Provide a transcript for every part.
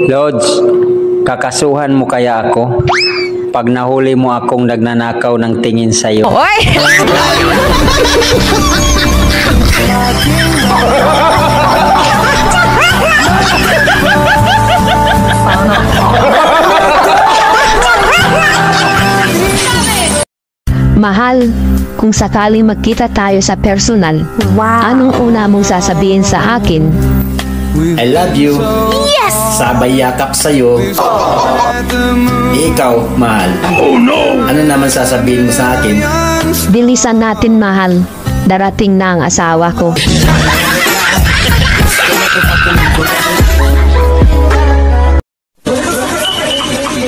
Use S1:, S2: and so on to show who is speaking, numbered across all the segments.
S1: Lods, kakasuhan mo kaya ako? Pag nahuli mo akong nagnanakaw ng tingin sa'yo.
S2: Oy!
S3: Mahal, kung sakaling magkita tayo sa personal, anong una mong sasabihin sa akin?
S4: I love you.
S2: Yes!
S4: Sabay yakap sa'yo. Ikaw, mahal.
S5: Oh no!
S4: Ano naman sasabihin mo sa akin?
S3: Bilisan natin, mahal. Darating na ang asawa ko.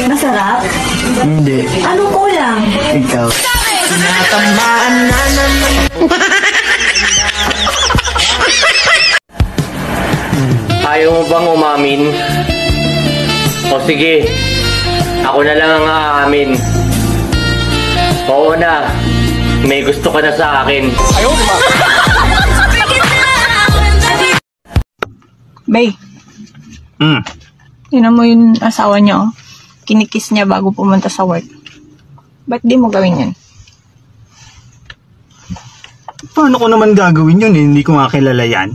S6: Masarap?
S5: Hindi.
S6: Anong kulang?
S5: Ikaw.
S6: Natamaan na naman.
S7: Ayaw mo bang umamin? O sige, ako na lang ang aamin. Oo na, may gusto ka na sa akin. Ayaw mo.
S8: Bay, tinan mo yung asawa niya, oh. Kinikiss niya bago pumunta sa work. Ba't di mo gawin yan?
S5: Paano ko naman gagawin yun eh? Hindi ko nga kilala yan.